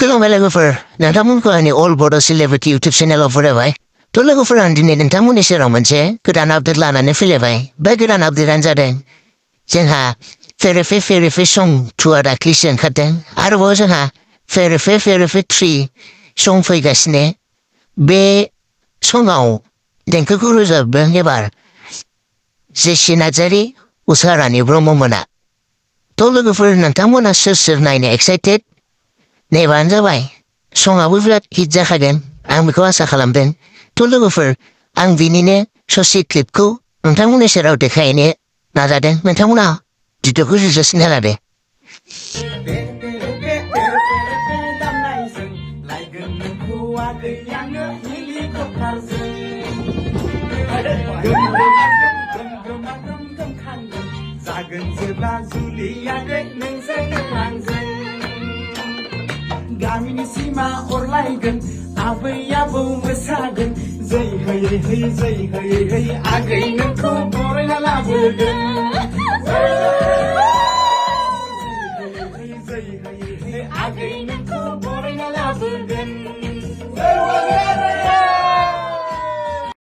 खुलुमबाय लोगोफोर नोंथांमोनखौ आंनि अल बड' सेलेब्रिटि इउटुब चेनेलाव बरायबाय थ' लोगोफोर आं दिनै नोंथांमोननि सेराव मोनसे गोदान आपडेट लानानै फैलायबाय बे गोदान आपडेटआनो जादों जोंहा फेरेफे फेरेफे सं 2आ दाख्लैसो ओंखारदों आरोबाव जोंहा फेरेफे फेरेफे 3 सं फैगासिनो बे सङाव देंखोखौ रोजाबदों एबार जेसि नार्जारी उषा रानी ब्रह्ममोना थ' लोगोफोर नोंथांमोना सोर सोर नायनो एक्साइटेड नेबानो जाबाय सङाबो बिराद हिट जाखागोन आं बेखौ आसा खालामदों थ' लोगोफोर आं बिनिनो ससे क्लिपखौ नोंथांमोननि सेराव देखायनो नाजादों नोंथांमोना भिडिअ'खौ जुजासिन लादो जागोन जेब्ला जुलियागै नोंजों आंजों गामिनि सिमा अरलायगोन आबै आबौ मोसागोन जै होयै होयै जै होयै होयै आगै नोंखौ बरायना लाबोगोन जै होयै होयै जै होयै होयै आगै नोंखौ बरायना लाबोगोन